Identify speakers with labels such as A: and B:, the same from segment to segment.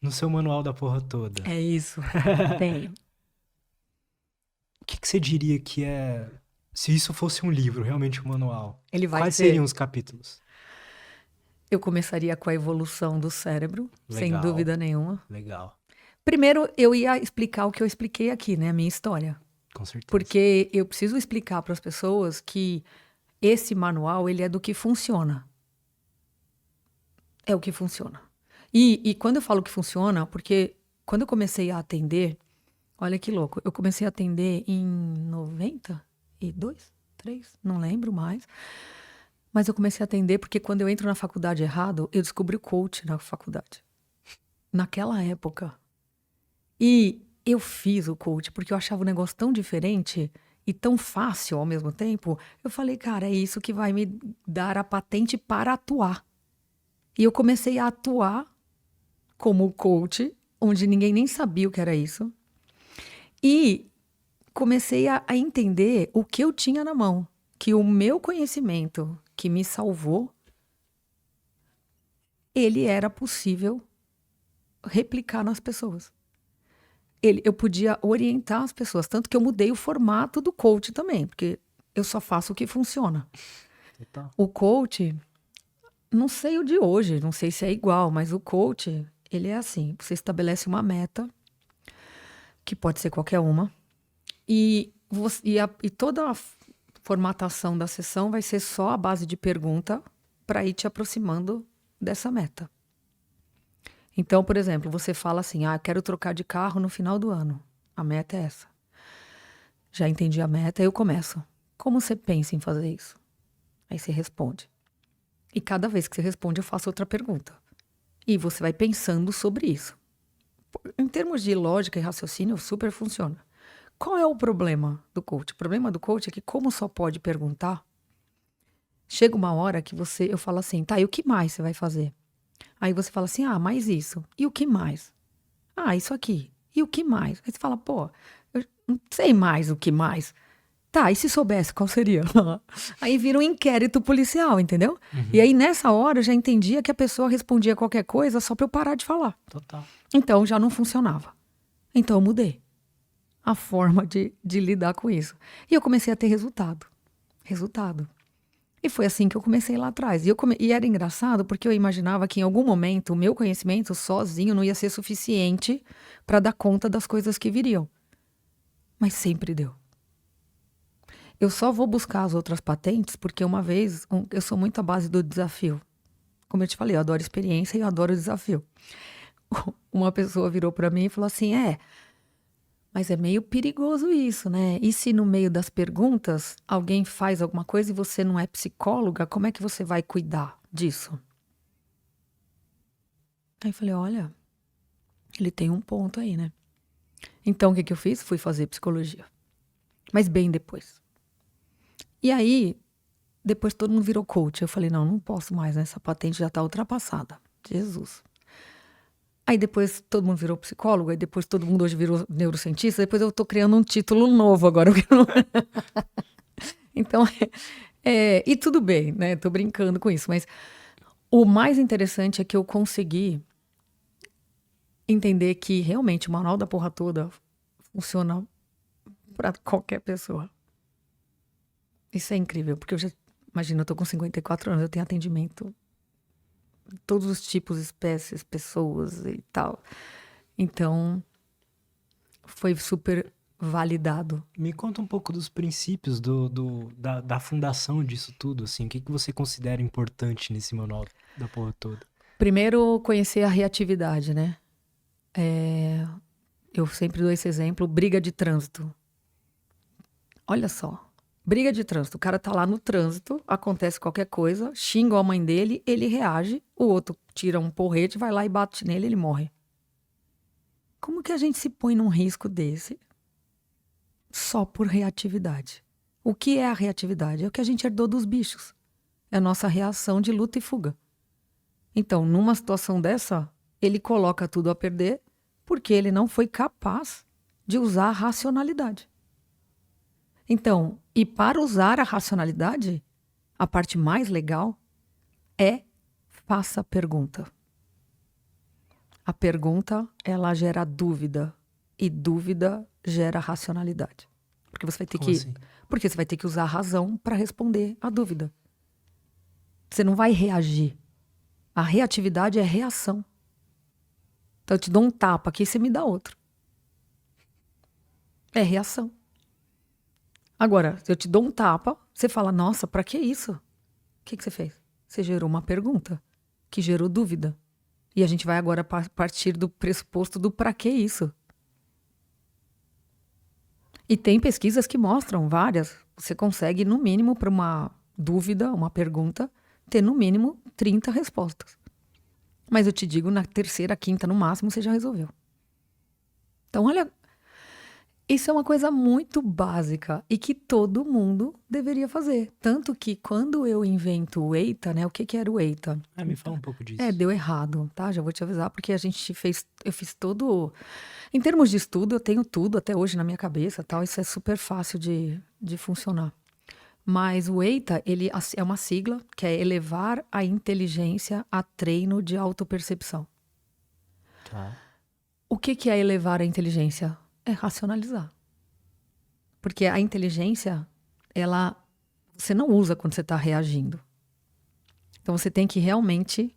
A: No seu manual da porra toda,
B: É isso. Tenho.
A: o que você diria que é... Se isso fosse um livro, realmente um manual,
B: Ele vai
A: quais seriam
B: ser.
A: os capítulos?
B: Eu começaria com a evolução do cérebro, sem
A: Legal,
B: dúvida nenhuma.
A: legal,
B: Primeiro, eu ia explicar o que eu expliquei aqui, né? A minha história.
A: com certeza.
B: Porque eu preciso explicar para as pessoas que esse manual, ele é do que funciona. É o que funciona. E quando eu falo que funciona, porque quando eu comecei a atender, olha que louco, eu comecei a atender em 92, 3, não lembro mais. Mas eu comecei a atender porque quando eu entro na faculdade errado, eu descobri o coach na faculdade. Naquela época. E eu fiz o coach porque eu achava o negócio tão diferente e tão fácil ao mesmo tempo. Eu falei, cara, é isso que vai me dar a patente para atuar. E eu comecei a atuar como coach, onde ninguém nem sabia o que era isso. E comecei a entender o que eu tinha na mão. Que o meu conhecimento que me salvou, ele era possível replicar nas pessoas. Eu podia orientar as pessoas, tanto que eu mudei o formato do coach também, porque eu só faço o que funciona.
A: Total.
B: O coach, não sei o de hoje, não sei se é igual, mas o coach, ele é assim: você estabelece uma meta, que pode ser qualquer uma, e toda a formatação da sessão vai ser só a base de pergunta para ir te aproximando dessa meta. Então, por exemplo, você fala assim: ah, quero trocar de carro no final do ano. A meta é essa. Já entendi a meta, eu começo. Como você pensa em fazer isso? Aí você responde. E cada vez que você responde, eu faço outra pergunta. E você vai pensando sobre isso. Em termos de lógica e raciocínio, super funciona. Qual é o problema do coach? O problema do coach é que, como só pode perguntar, chega uma hora que eu falo assim, tá, e o que mais você vai fazer? Aí você fala assim, ah, mais isso. E o que mais? Ah, isso aqui. E o que mais? Aí você fala, pô, eu não sei mais o que mais. Tá, e se soubesse, qual seria? Aí vira um inquérito policial, entendeu? E
A: Uhum,
B: aí, nessa hora, eu já entendia que a pessoa respondia qualquer coisa só pra eu parar de falar.
A: total.
B: Então, já não funcionava. Então, eu mudei a forma de lidar com isso. E eu comecei a ter resultado. Resultado. E foi assim que eu comecei lá atrás. E era engraçado porque eu imaginava que em algum momento o meu conhecimento sozinho não ia ser suficiente para dar conta das coisas que viriam. Mas sempre deu. Eu só vou buscar as outras patentes porque uma vez eu sou muito à base do desafio. Como eu te falei, eu adoro experiência e eu adoro desafio. Uma pessoa virou para mim e falou assim: mas é meio perigoso isso, né? E se no meio das perguntas alguém faz alguma coisa e você não é psicóloga, como é que você vai cuidar disso? Aí eu falei: olha, ele tem um ponto aí, né? Então o que que eu fiz? Fui fazer psicologia. Mas bem depois. E aí, depois todo mundo virou coach. Eu falei: não, não posso mais, né? Essa patente já tá ultrapassada. Jesus. Aí depois todo mundo virou psicólogo, aí depois todo mundo hoje virou neurocientista, depois eu tô criando um título novo agora. Então, e tudo bem, né? Tô brincando com isso, mas o mais interessante é que eu consegui entender que realmente o manual da porra toda funciona para qualquer pessoa. Isso é incrível, porque imagina, eu tô com 54 anos, eu tenho atendimento de todos os tipos, espécies, pessoas e tal. Então, foi super validado.
A: Me conta um pouco dos princípios da fundação disso tudo, assim. O que que você considera importante nesse manual da porra toda?
B: Primeiro, conhecer a reatividade, né? Eu sempre dou esse exemplo, briga de trânsito. Olha só, briga de trânsito. O cara tá lá no trânsito, acontece qualquer coisa, xinga a mãe dele, ele reage, o outro tira um porrete, vai lá e bate nele, ele morre. Como que a gente se põe num risco desse só por reatividade? O que é a reatividade? É o que a gente herdou dos bichos. É a nossa reação de luta e fuga. Então, numa situação dessa, ele coloca tudo a perder porque ele não foi capaz de usar a racionalidade. Então, e para usar a racionalidade, a parte mais legal é faça a pergunta. A pergunta, ela gera dúvida. E dúvida gera racionalidade. Porque você vai ter
A: Como assim?
B: porque você vai ter que usar a razão para responder a dúvida. Você não vai reagir. A reatividade é reação. Então eu te dou um tapa aqui, você me dá outro. É reação. Agora, se eu te dou um tapa, você fala, nossa, pra que isso? O que você fez? Você gerou uma pergunta que gerou dúvida. E a gente vai agora partir do pressuposto do pra que isso. E tem pesquisas que mostram, várias, você consegue, no mínimo, para uma dúvida, uma pergunta, ter no mínimo 30 respostas. Mas eu te digo, na terceira, quinta, no máximo, você já resolveu. Então, olha, isso é uma coisa muito básica e que todo mundo deveria fazer. Tanto que quando eu invento o EITA, né? O que era o EITA?
A: Me fala um pouco disso.
B: Deu errado, tá? Já vou te avisar, porque eu fiz todo... Em termos de estudo, eu tenho tudo até hoje na minha cabeça, tal. Isso é super fácil de funcionar. Mas o EITA, ele é uma sigla que é elevar a inteligência a treino de autopercepção.
A: Tá.
B: O que é elevar a inteligência? É racionalizar. Porque a inteligência, você não usa quando você está reagindo. Então você tem que realmente...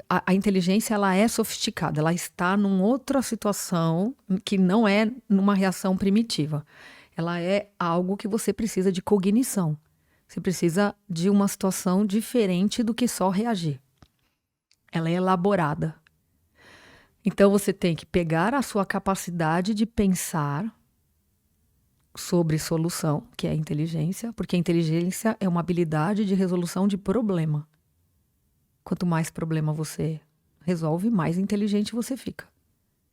B: A inteligência, ela é sofisticada, ela está numa outra situação que não é numa reação primitiva. Ela é algo que você precisa de cognição. Você precisa de uma situação diferente do que só reagir. Ela é elaborada. Então você tem que pegar a sua capacidade de pensar sobre solução, que é a inteligência, porque a inteligência é uma habilidade de resolução de problema. Quanto mais problema você resolve, mais inteligente você fica.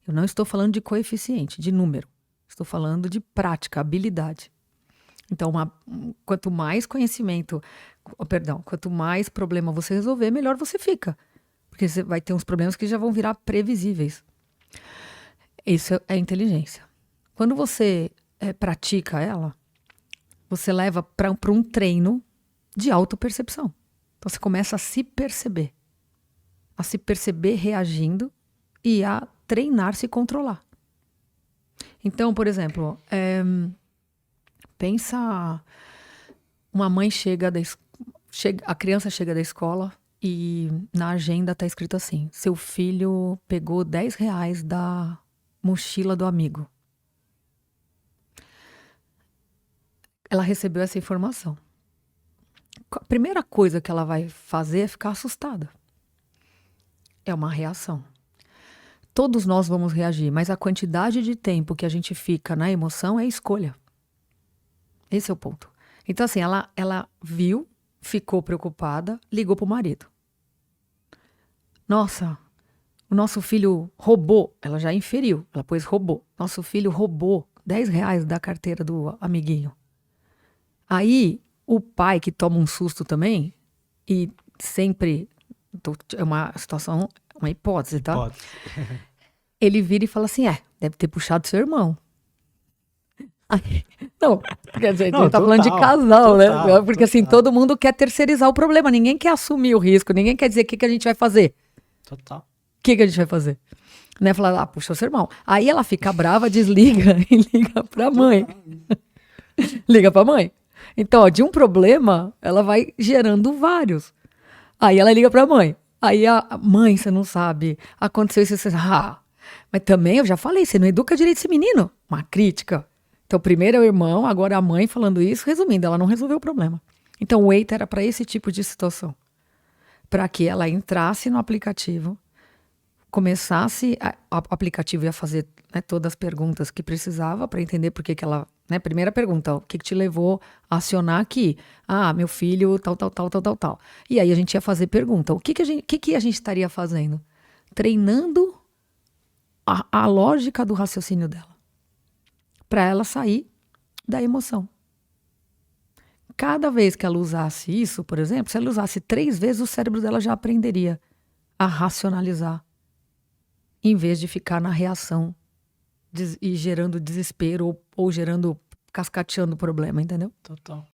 B: Eu não estou falando de coeficiente, de número. Estou falando de prática, habilidade. Então, quanto mais quanto mais problema você resolver, melhor você fica. Porque você vai ter uns problemas que já vão virar previsíveis. Isso é inteligência. Quando você pratica ela, você leva para um treino de autopercepção. Então, você começa a se perceber reagindo e a treinar se controlar. Então, por exemplo, pensa, uma mãe a criança chega da escola e na agenda está escrito assim, seu filho pegou R$10 da mochila do amigo. Ela recebeu essa informação. A primeira coisa que ela vai fazer é ficar assustada. É uma reação. Todos nós vamos reagir, mas a quantidade de tempo que a gente fica na emoção é escolha. Esse é o ponto. Então, assim, ela viu, ficou preocupada, ligou pro marido. Nossa, o nosso filho roubou. Ela já inferiu, ela pôs roubou. Nosso filho roubou R$10 da carteira do amiguinho. Aí, o pai que toma um susto também, e sempre, é uma situação, uma hipótese, tá?
A: Pode.
B: Ele vira e fala assim, deve ter puxado seu irmão. Aí, não, quer dizer,
A: Não,
B: a gente tá falando de
A: total,
B: casal, né?
A: total,
B: Porque assim,
A: total.
B: todo mundo quer terceirizar o problema, ninguém quer assumir o risco, ninguém quer dizer o que a gente vai fazer.
A: Total.
B: O que a gente vai fazer? Né? Falar, puxou seu irmão. Aí ela fica brava, desliga e liga pra mãe. Liga pra mãe. Então, ó, de um problema, ela vai gerando vários. Aí ela liga pra mãe. Aí a mãe, você não sabe, aconteceu isso, você mas também eu já falei, você não educa direito esse menino. Uma crítica. Então, primeiro é o irmão, agora a mãe falando isso. Resumindo, ela não resolveu o problema. Então, o EITA era para esse tipo de situação. Para que ela entrasse no aplicativo, começasse, o aplicativo ia fazer, né, todas as perguntas que precisava para entender por que ela... Né, primeira pergunta, o que te levou a acionar aqui? Meu filho, tal. E aí a gente ia fazer pergunta. O que a gente estaria fazendo? Treinando a lógica do raciocínio dela. Para ela sair da emoção. Cada vez que ela usasse isso, por exemplo, se ela usasse 3 vezes, o cérebro dela já aprenderia a racionalizar, em vez de ficar na reação e gerando desespero ou gerando, cascateando o problema, entendeu?
A: Total.